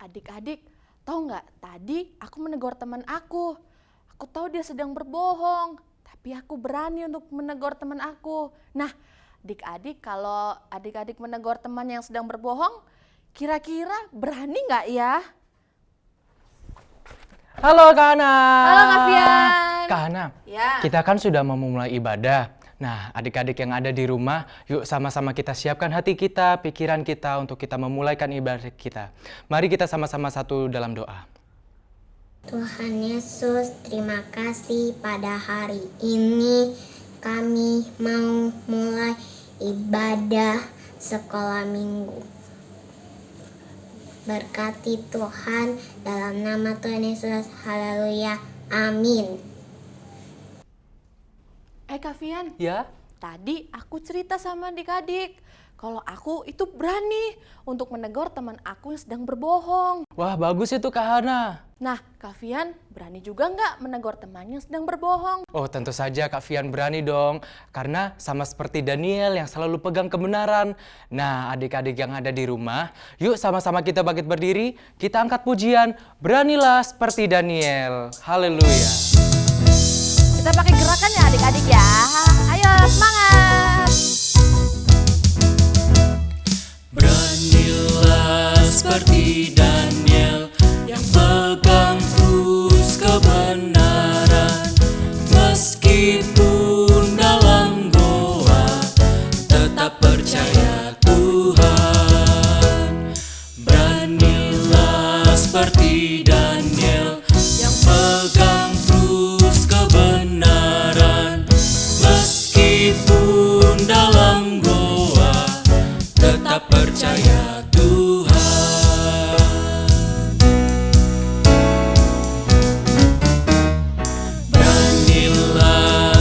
Adik-adik, tahu nggak? Tadi aku menegur teman aku. Aku tahu dia sedang berbohong, tapi aku berani untuk menegur teman aku. Nah, adik-adik, kalau adik-adik menegur teman yang sedang berbohong, kira-kira berani nggak ya? Halo Kak Hana. Halo Kak Fian. Kak Hana, Ya. kita kan sudah mau memulai ibadah. Nah, adik-adik yang ada di rumah, yuk sama-sama kita siapkan hati kita, pikiran kita untuk kita memulaikan ibadah kita. Mari kita sama-sama satu dalam doa. Tuhan Yesus, terima kasih pada hari ini kami mau mulai ibadah sekolah minggu. Berkati Tuhan dalam nama Tuhan Yesus, haleluya, amin. Kak Fian, Ya? tadi aku cerita sama adik-adik kalau aku itu berani untuk menegur teman aku yang sedang berbohong. Wah, bagus itu Kak Hana. Nah, Kak Fian berani juga nggak menegur temannya yang sedang berbohong? Oh, tentu saja Kak Fian berani dong. Karena sama seperti Daniel yang selalu pegang kebenaran. Nah, adik-adik yang ada di rumah, yuk sama-sama kita bangkit berdiri, kita angkat pujian, beranilah seperti Daniel. Haleluya. Kita pakai gerakan ya adik-adik ya. Ayo semangat. Beranilah seperti Daniel yang pegang terus kebenaran, meskipun dalam goa tetap percaya Tuhan. Beranilah seperti Daniel yang pegang terus kebenaran, meskipun dalam goa tetap percaya Tuhan. Beranilah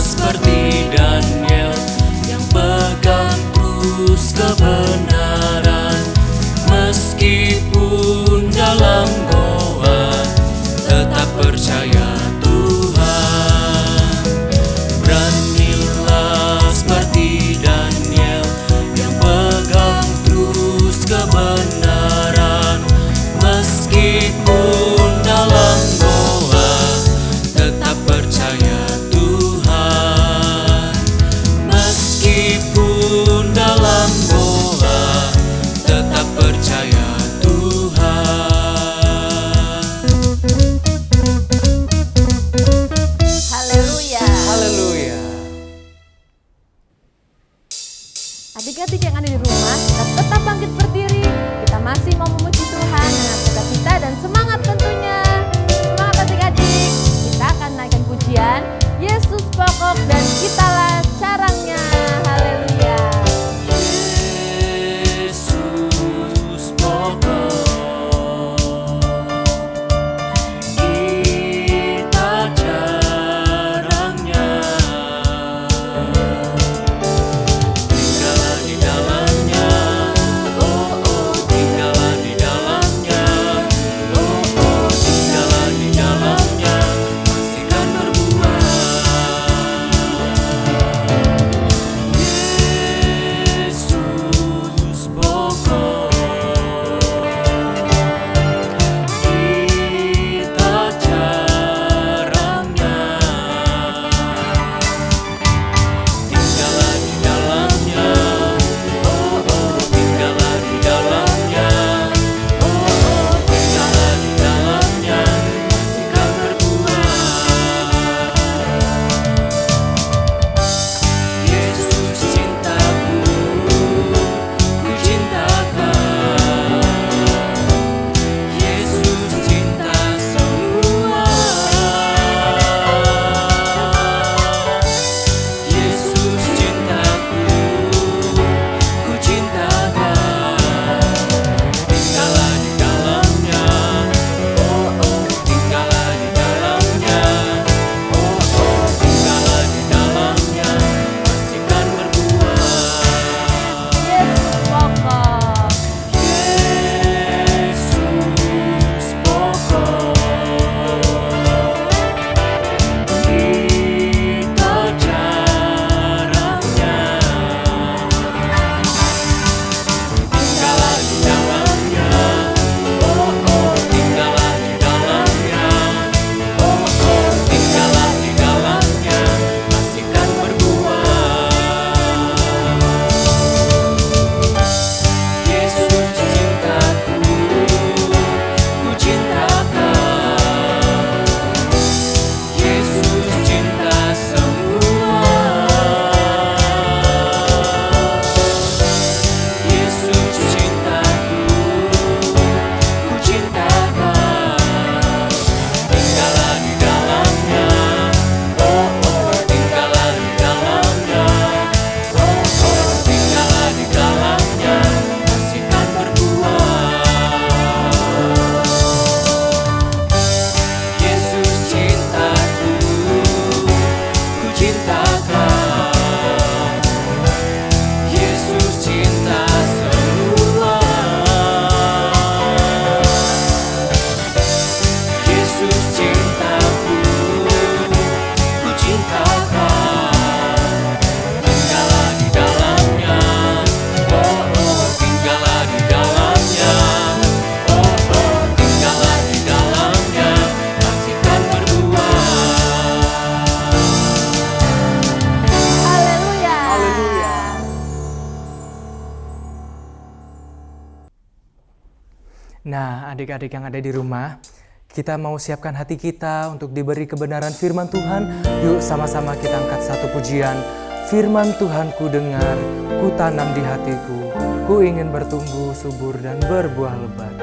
Nah, adik-adik yang ada di rumah, kita mau siapkan hati kita untuk diberi kebenaran firman Tuhan. Yuk sama-sama kita angkat satu pujian. Firman Tuhan ku dengar, ku tanam di hatiku, ku ingin bertumbuh subur dan berbuah lebat.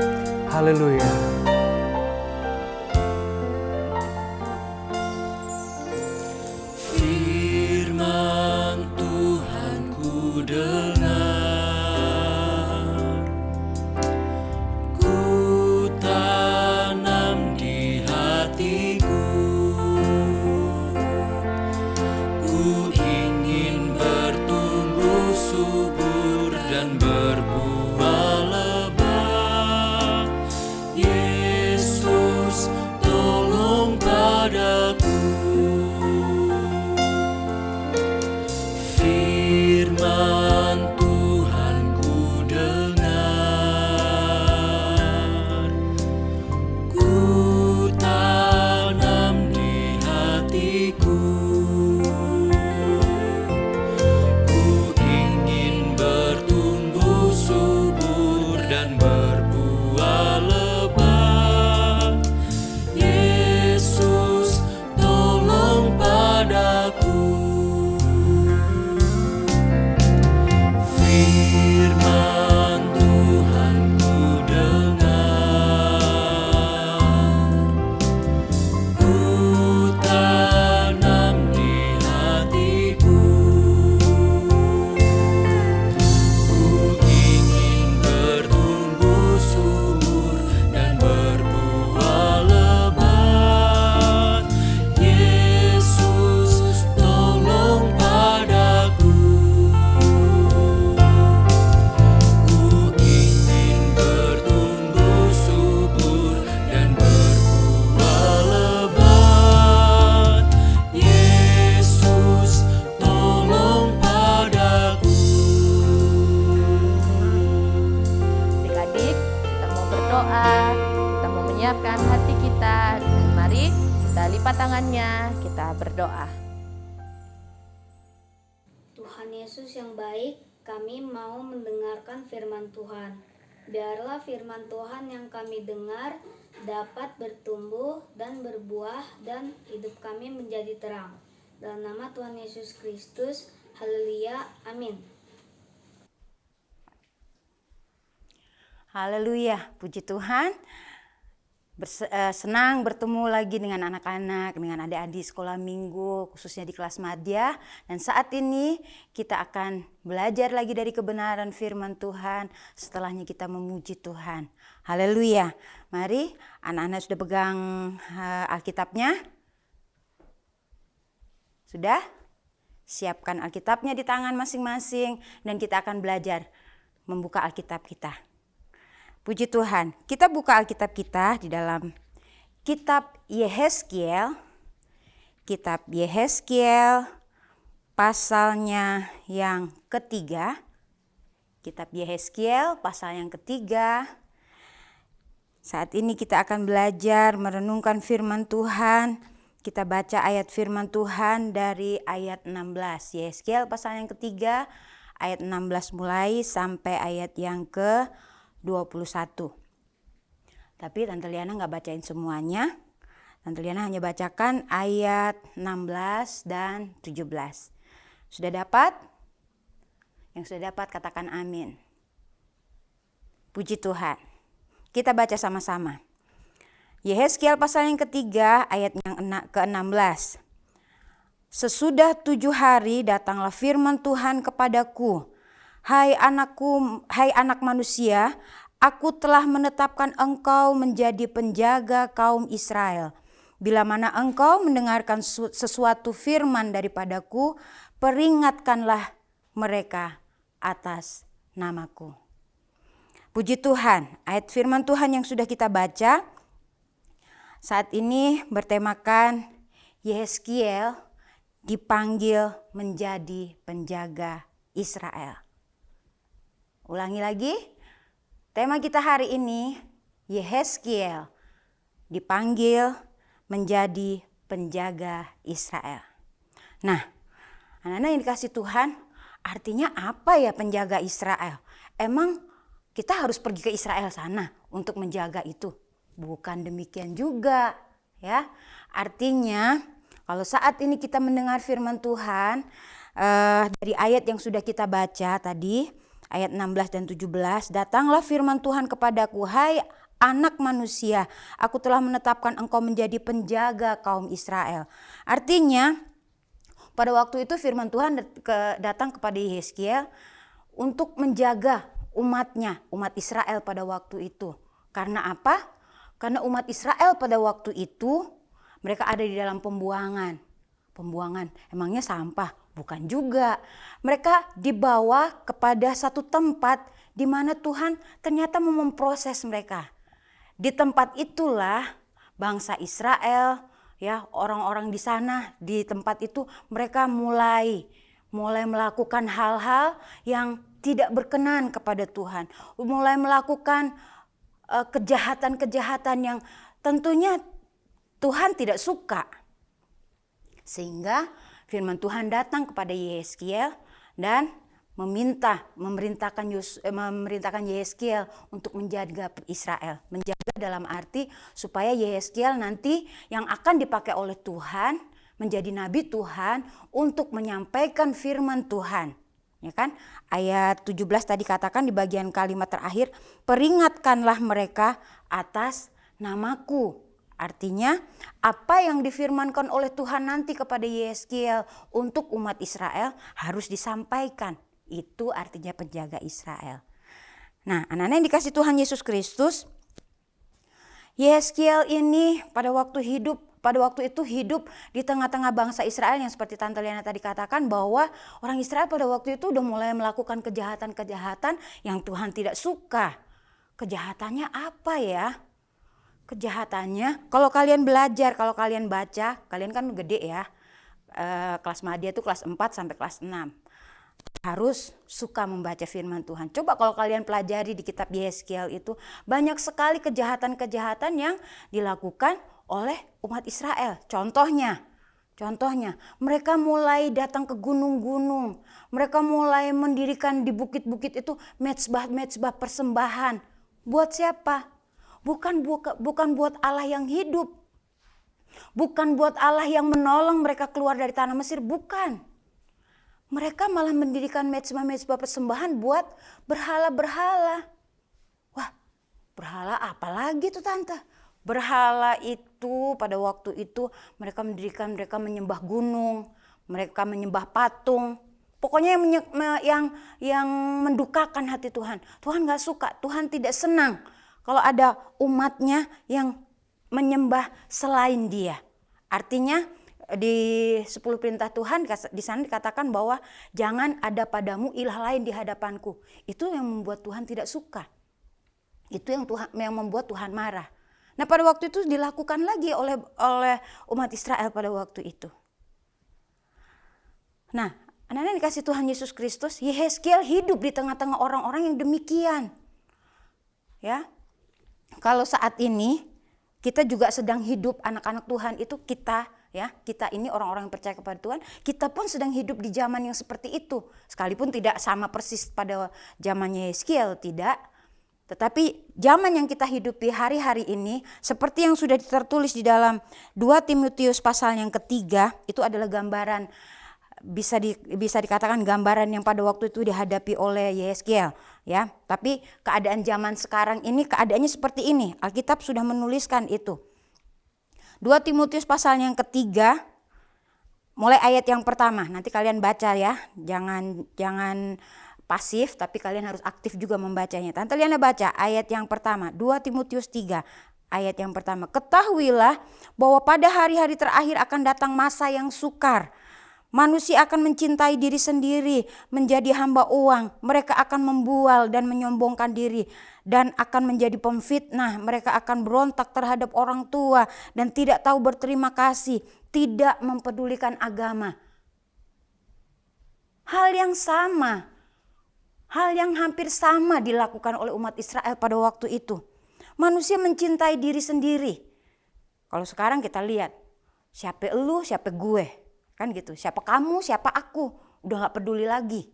Haleluya. Firman Tuhan ku dengar, ku tanam di hatiku, ku ingin bertumbuh subur dan berbuah lebat. Yesus, tolong padaku. Firman Tuhan ku dengar, ku tanam di hatiku, ku ingin bertumbuh subur dan berbuah lebat. Yesus, tolong padaku. Firman Tuhan ku dengar, ku tanam di hatiku, ku ingin bertumbuh subur dan berbuah lebat. Yesus, tolong padaku. Ku ingin bertumbuh subur dan berbuah lebat. Yesus, tolong padaku. Adik-adik, kita mau berdoa, kita mau menyiapkan hati kita. Dan mari kita lipat tangannya, kita berdoa. Tuhan Yesus yang baik, kami mau mendengarkan firman Tuhan. Biarlah firman Tuhan yang kami dengar dapat bertumbuh dan berbuah dan hidup kami menjadi terang. Dalam nama Tuhan Yesus Kristus, haleluya, amin. Haleluya, puji Tuhan. Senang bertemu lagi dengan anak-anak, dengan adik-adik sekolah minggu, khususnya di kelas madya. Dan saat ini kita akan belajar lagi dari kebenaran firman Tuhan. Setelahnya kita memuji Tuhan. Haleluya. Mari anak-anak sudah pegang Alkitabnya? Sudah? Siapkan Alkitabnya di tangan masing-masing dan kita akan belajar membuka Alkitab kita. Puji Tuhan, kita buka Alkitab kita di dalam kitab Yehezkiel. Kitab Yehezkiel pasalnya yang ketiga. Kitab Yehezkiel pasal yang ketiga. Saat ini kita akan belajar merenungkan firman Tuhan. Kita baca ayat firman Tuhan dari ayat 16. Yehezkiel pasal yang ketiga, ayat 16 mulai sampai ayat yang ke-21. Tapi Tante Liana gak bacain semuanya. Tante Liana hanya bacakan ayat 16 dan 17. Sudah dapat? Yang sudah dapat katakan amin. Puji Tuhan. Kita baca sama-sama. Yehezkiel pasal yang ketiga ayat yang ke-16. Sesudah 7 hari datanglah firman Tuhan kepadaku. Hai anak manusia, aku telah menetapkan engkau menjadi penjaga kaum Israel. Bila mana engkau mendengarkan sesuatu firman daripadaku, peringatkanlah mereka atas namaku. Puji Tuhan, ayat firman Tuhan yang sudah kita baca saat ini bertemakan Yehezkiel dipanggil menjadi penjaga Israel. Ulangi lagi, tema kita hari ini Yehezkiel dipanggil menjadi penjaga Israel. Nah, anak-anak yang dikasih Tuhan, artinya apa ya penjaga Israel? Emang kita harus pergi ke Israel sana untuk menjaga itu. Bukan demikian juga, ya. Artinya kalau saat ini kita mendengar firman Tuhan dari ayat yang sudah kita baca tadi, ayat 16 dan 17, datanglah firman Tuhan kepadaku, hai anak manusia, aku telah menetapkan engkau menjadi penjaga kaum Israel. Artinya pada waktu itu firman Tuhan datang kepada Yeskiel untuk menjaga umatnya, umat Israel pada waktu itu. Karena apa? Karena umat Israel pada waktu itu mereka ada di dalam pembuangan. Pembuangan, emangnya sampah? Bukan juga. Mereka dibawa kepada satu tempat di mana Tuhan ternyata mau memproses mereka. Di tempat itulah bangsa Israel, ya, orang-orang di sana, di tempat itu mereka mulai melakukan hal-hal yang tidak berkenan kepada Tuhan. Mulai melakukan kejahatan-kejahatan yang tentunya Tuhan tidak suka. Sehingga firman Tuhan datang kepada Yeskiel dan memerintahkan Yeskiel untuk menjaga Israel. Menjaga dalam arti supaya Yeskiel nanti yang akan dipakai oleh Tuhan menjadi nabi Tuhan untuk menyampaikan firman Tuhan. Ya kan? Ayat 17 tadi katakan di bagian kalimat terakhir, peringatkanlah mereka atas namaku. Artinya apa yang difirmankan oleh Tuhan nanti kepada Yeskiel untuk umat Israel harus disampaikan. Itu artinya penjaga Israel. Nah, anak-anak yang dikasih Tuhan Yesus Kristus, Yeskiel ini pada waktu itu hidup di tengah-tengah bangsa Israel yang seperti Tante Liana tadi katakan bahwa orang Israel pada waktu itu udah mulai melakukan kejahatan-kejahatan yang Tuhan tidak suka. Kejahatannya apa ya? Kejahatannya, kalau kalian belajar, kalau kalian baca, kalian kan gede ya, kelas madya itu kelas 4 sampai kelas 6. Harus suka membaca firman Tuhan. Coba kalau kalian pelajari di kitab Yeskiel itu, banyak sekali kejahatan-kejahatan yang dilakukan oleh umat Israel. Contohnya, mereka mulai datang ke gunung-gunung, mereka mulai mendirikan di bukit-bukit itu mezbah persembahan. Buat siapa? Bukan buat Allah yang hidup. Bukan buat Allah yang menolong mereka keluar dari tanah Mesir, bukan. Mereka malah mendirikan mezbah persembahan buat berhala-berhala. Wah, berhala apa lagi tuh Tante? Berhala itu pada waktu itu mereka menyembah gunung, mereka menyembah patung. Pokoknya yang mendukakan hati Tuhan. Tuhan gak suka, Tuhan tidak senang kalau ada umatnya yang menyembah selain Dia. Artinya di 10 perintah Tuhan di sana dikatakan bahwa jangan ada padamu ilah lain di hadapanku. Itu yang membuat Tuhan tidak suka. Itu yang membuat Tuhan marah. Nah, pada waktu itu dilakukan lagi oleh umat Israel pada waktu itu. Nah, anak-anak dikasih Tuhan Yesus Kristus, Yeskiel hidup di tengah-tengah orang-orang yang demikian. Ya. Kalau saat ini kita juga sedang hidup, anak-anak Tuhan itu kita ini orang-orang yang percaya kepada Tuhan, kita pun sedang hidup di zaman yang seperti itu. Sekalipun tidak sama persis pada zamannya Yeskiel, tidak. Tetapi zaman yang kita hidupi hari-hari ini, seperti yang sudah tertulis di dalam 2 Timotius pasal yang ketiga, itu adalah gambaran, bisa dikatakan gambaran yang pada waktu itu dihadapi oleh Yeskiel, ya. Tapi keadaan zaman sekarang ini keadaannya seperti ini. Alkitab sudah menuliskan itu. 2 Timotius pasal yang ketiga, mulai ayat yang pertama. Nanti kalian baca ya. Jangan pasif, tapi kalian harus aktif juga membacanya. Tante Liana baca ayat yang pertama, 2 Timotius 3. Ayat yang pertama, ketahuilah bahwa pada hari-hari terakhir akan datang masa yang sukar. Manusia akan mencintai diri sendiri, menjadi hamba uang. Mereka akan membual dan menyombongkan diri dan akan menjadi pemfitnah. Mereka akan berontak terhadap orang tua dan tidak tahu berterima kasih, tidak mempedulikan agama. Hal yang hampir sama dilakukan oleh umat Israel pada waktu itu. Manusia mencintai diri sendiri. Kalau sekarang kita lihat, siapa elu, siapa gue. Kan gitu, siapa kamu, siapa aku, udah gak peduli lagi.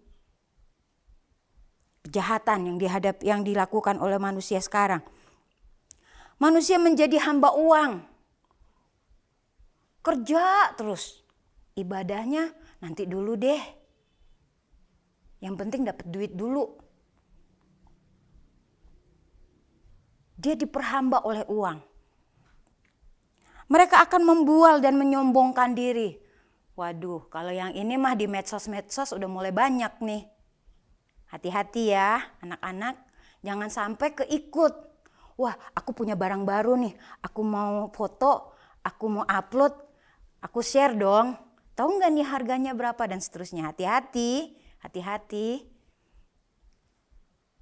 kejahatan yang dilakukan oleh manusia sekarang. Manusia menjadi hamba uang. Kerja terus. Ibadahnya nanti dulu deh. Yang penting dapat duit dulu. Dia diperhamba oleh uang. Mereka akan membual dan menyombongkan diri. Waduh, kalau yang ini mah di medsos-medsos udah mulai banyak nih. Hati-hati ya anak-anak, jangan sampai keikut. Wah, aku punya barang baru nih, aku mau foto, aku mau upload, aku share dong. Tahu nggak nih harganya berapa dan seterusnya. Hati-hati, hati-hati.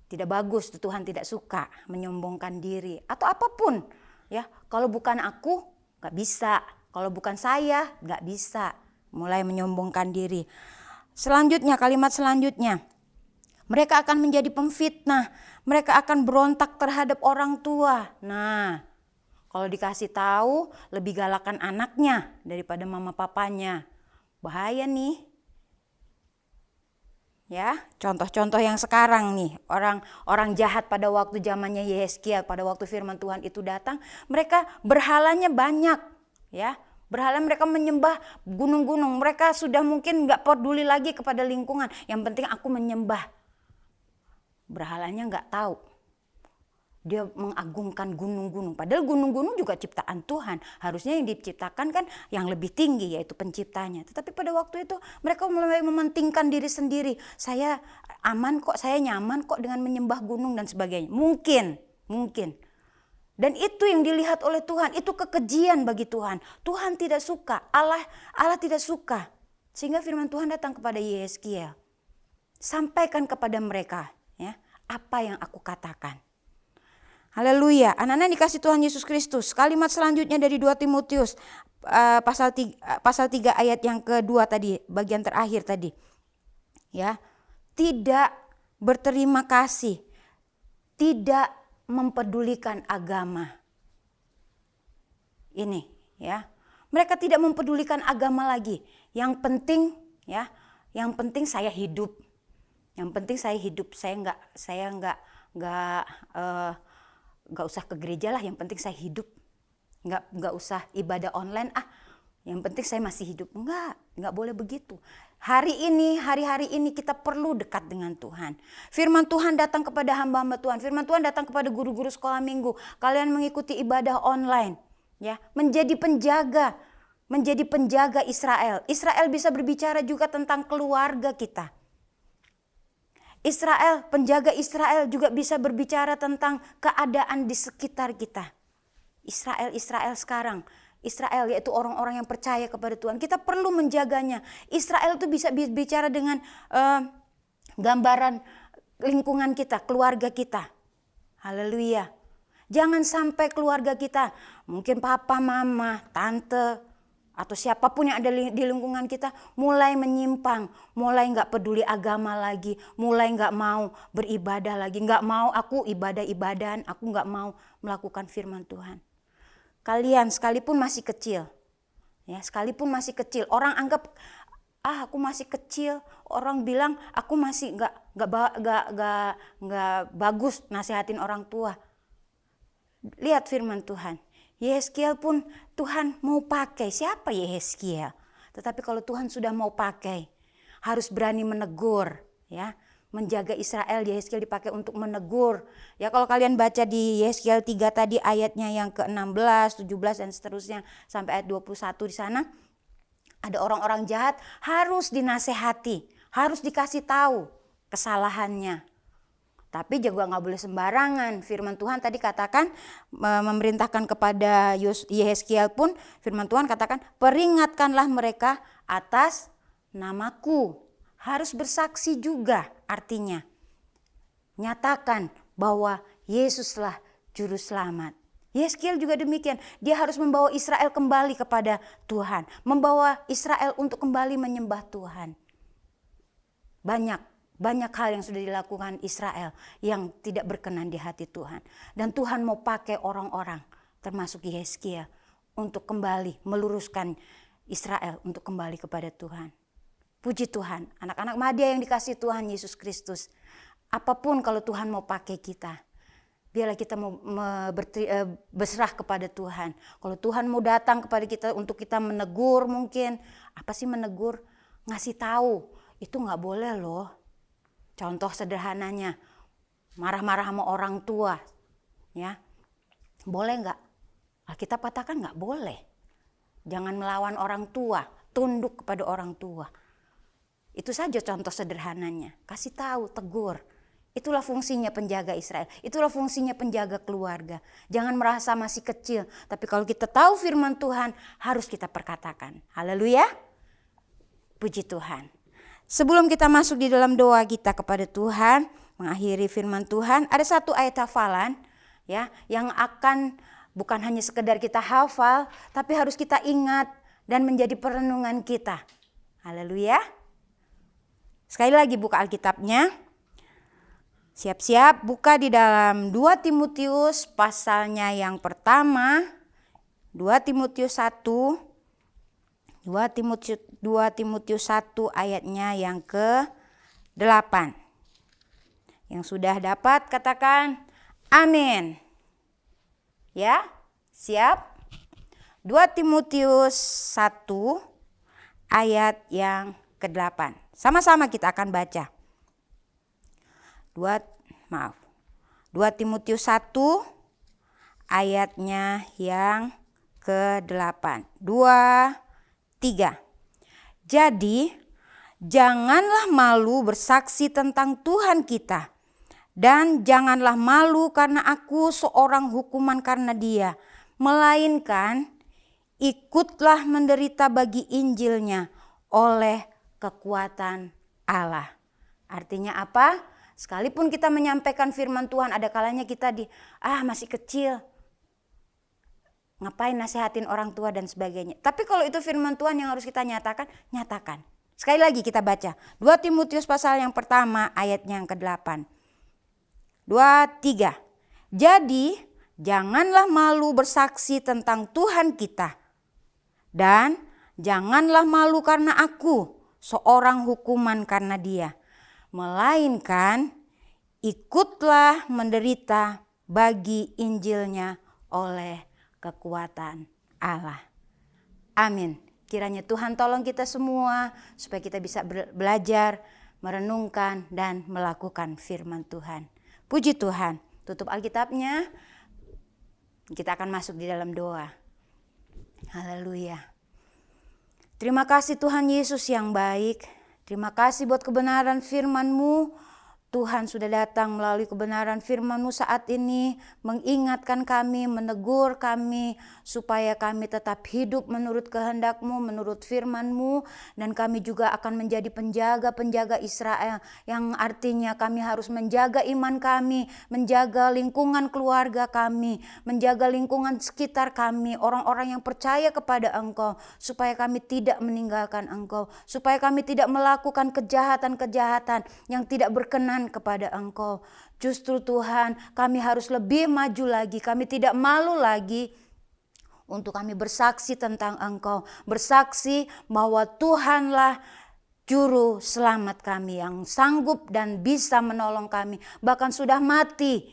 Tidak bagus, Tuhan tidak suka menyombongkan diri atau apapun. Ya, kalau bukan aku nggak bisa, kalau bukan saya nggak bisa. Mulai menyombongkan diri. Selanjutnya, kalimat selanjutnya. Mereka akan menjadi pemfitnah. Mereka akan berontak terhadap orang tua. Nah, kalau dikasih tahu lebih galakan anaknya daripada mama papanya. Bahaya nih. Ya, contoh-contoh yang sekarang nih, orang jahat pada waktu zamannya Yehezkiel, pada waktu firman Tuhan itu datang, mereka berhalanya banyak, ya. Berhala mereka menyembah gunung-gunung. Mereka sudah mungkin nggak peduli lagi kepada lingkungan. Yang penting aku menyembah. Berhalanya nggak tahu. Dia mengagungkan gunung-gunung. Padahal gunung-gunung juga ciptaan Tuhan. Harusnya yang diciptakan kan yang lebih tinggi, yaitu penciptanya. Tetapi pada waktu itu mereka mulai mementingkan diri sendiri. Saya aman kok, saya nyaman kok dengan menyembah gunung dan sebagainya. Mungkin. Dan itu yang dilihat oleh Tuhan. Itu kekejian bagi Tuhan. Tuhan tidak suka. Allah tidak suka. Sehingga firman Tuhan datang kepada Yehezkiel. Sampaikan kepada mereka, ya, apa yang aku katakan. Haleluya. Anak-anak dikasih Tuhan Yesus Kristus. Kalimat selanjutnya dari 2 Timotius pasal 3 ayat yang kedua tadi, bagian terakhir tadi. Ya. Tidak berterima kasih. Tidak mempedulikan agama. Ini, ya. Mereka tidak mempedulikan agama lagi. Yang penting, ya, yang penting saya hidup. Yang penting saya hidup. Saya nggak usah ke gereja lah, yang penting saya hidup. Nggak usah ibadah online, yang penting saya masih hidup. Nggak boleh begitu. Hari ini kita perlu dekat dengan Tuhan. Firman Tuhan datang kepada hamba-hamba Tuhan. Firman Tuhan datang kepada guru-guru sekolah minggu. Kalian mengikuti ibadah online, ya, menjadi penjaga Israel. Israel bisa berbicara juga tentang keluarga kita. Penjaga Israel juga bisa berbicara tentang keadaan di sekitar kita. Israel sekarang. Israel yaitu orang-orang yang percaya kepada Tuhan. Kita perlu menjaganya. Israel itu bisa bicara dengan gambaran lingkungan kita, keluarga kita. Haleluya. Jangan sampai keluarga kita, mungkin papa, mama, tante, atau siapapun yang ada di lingkungan kita mulai menyimpang, mulai nggak peduli agama lagi, mulai nggak mau beribadah lagi, nggak mau aku ibadah-ibadan, aku nggak mau melakukan firman Tuhan. Kalian sekalipun masih kecil, ya, sekalipun masih kecil, orang anggap aku masih kecil, orang bilang aku masih nggak bagus nasihatin orang tua. Lihat firman Tuhan. Yehezkiel pun Tuhan mau pakai. Siapa Yehezkiel? Tetapi kalau Tuhan sudah mau pakai, harus berani menegur, ya. Menjaga Israel, Yehezkiel dipakai untuk menegur. Ya, kalau kalian baca di Yehezkiel 3 tadi ayatnya yang ke-16, 17 dan seterusnya sampai ayat 21 di sana, ada orang-orang jahat harus dinasehati, harus dikasih tahu kesalahannya. Tapi juga nggak boleh sembarangan. Firman Tuhan tadi katakan, memerintahkan kepada Yehezkiel pun, firman Tuhan katakan, peringatkanlah mereka atas namaku. Harus bersaksi juga artinya. Nyatakan bahwa Yesuslah juru selamat. Yehezkiel juga demikian. Dia harus membawa Israel kembali kepada Tuhan. Membawa Israel untuk kembali menyembah Tuhan. Banyak hal yang sudah dilakukan Israel yang tidak berkenan di hati Tuhan. Dan Tuhan mau pakai orang-orang termasuk Yehezkiel untuk kembali meluruskan Israel untuk kembali kepada Tuhan. Puji Tuhan, anak-anak Madya yang dikasihi Tuhan Yesus Kristus. apapun kalau Tuhan mau pakai kita, biarlah kita mau berserah kepada Tuhan. Kalau Tuhan mau datang kepada kita untuk kita menegur mungkin, apa sih menegur? Ngasih tahu, itu nggak boleh loh. Contoh sederhananya, marah-marah sama orang tua, ya boleh nggak? Alkitab katakan nggak boleh. Jangan melawan orang tua, tunduk kepada orang tua. Itu saja contoh sederhananya. Kasih tahu, tegur. Itulah fungsinya penjaga Israel. Itulah fungsinya penjaga keluarga. Jangan merasa masih kecil. Tapi kalau kita tahu firman Tuhan, harus kita perkatakan. Haleluya. Puji Tuhan. Sebelum kita masuk di dalam doa kita kepada Tuhan, mengakhiri firman Tuhan, ada satu ayat hafalan ya yang akan bukan hanya sekedar kita hafal, tapi harus kita ingat dan menjadi perenungan kita. Haleluya. Sekali lagi buka Alkitabnya. Siap-siap buka di dalam 2 Timotius pasalnya yang pertama. 2 Timotius 1. 2 Timotius 1 ayatnya yang ke-8. Yang sudah dapat katakan amin. Ya, siap? 2 Timotius 1 ayat yang ke-8. Sama-sama kita akan baca. 2 Timotius 1 ayatnya yang ke-8. 2, 3. Jadi, janganlah malu bersaksi tentang Tuhan kita. Dan janganlah malu karena aku seorang hukuman karena Dia. Melainkan ikutlah menderita bagi Injilnya oleh kekuatan Allah. Artinya apa? Sekalipun kita menyampaikan firman Tuhan, ada kalanya kita masih kecil. Ngapain nasehatin orang tua dan sebagainya. Tapi kalau itu firman Tuhan yang harus kita nyatakan, nyatakan. Sekali lagi kita baca. 2 Timotius pasal yang pertama ayatnya yang ke-8. 2, 3. Jadi janganlah malu bersaksi tentang Tuhan kita. Dan janganlah malu karena aku seorang hukuman karena Dia. Melainkan ikutlah menderita bagi Injilnya oleh kekuatan Allah. Amin. Kiranya Tuhan tolong kita semua supaya kita bisa belajar, merenungkan dan melakukan firman Tuhan. Puji Tuhan. Tutup Alkitabnya. Kita akan masuk di dalam doa. Haleluya. Terima kasih Tuhan Yesus yang baik. Terima kasih buat kebenaran firman-Mu. Tuhan sudah datang melalui kebenaran firman-Mu saat ini, mengingatkan kami, menegur kami, supaya kami tetap hidup menurut kehendak-Mu, menurut firman-Mu, dan kami juga akan menjadi penjaga-penjaga Israel, yang artinya kami harus menjaga iman kami, menjaga lingkungan keluarga kami, menjaga lingkungan sekitar kami, orang-orang yang percaya kepada Engkau, supaya kami tidak meninggalkan Engkau, supaya kami tidak melakukan kejahatan-kejahatan yang tidak berkenan kepada Engkau. Justru Tuhan, kami harus lebih maju lagi. Kami tidak malu lagi untuk kami bersaksi tentang Engkau. Bersaksi bahwa Tuhanlah juru selamat kami yang sanggup dan bisa menolong kami. Bahkan sudah mati,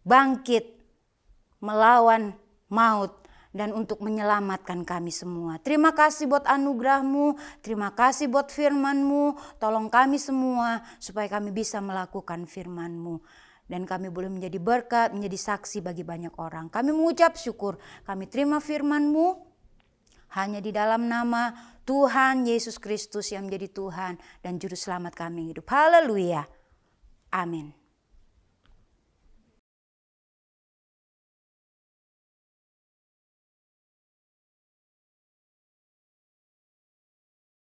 bangkit, melawan maut, dan untuk menyelamatkan kami semua. Terima kasih buat anugerah-Mu, terima kasih buat firman-Mu. Tolong kami semua supaya kami bisa melakukan firman-Mu. Dan kami boleh menjadi berkat, menjadi saksi bagi banyak orang. Kami mengucap syukur, kami terima firman-Mu hanya di dalam nama Tuhan Yesus Kristus yang menjadi Tuhan dan Juru Selamat kami hidup. Haleluya. Amin.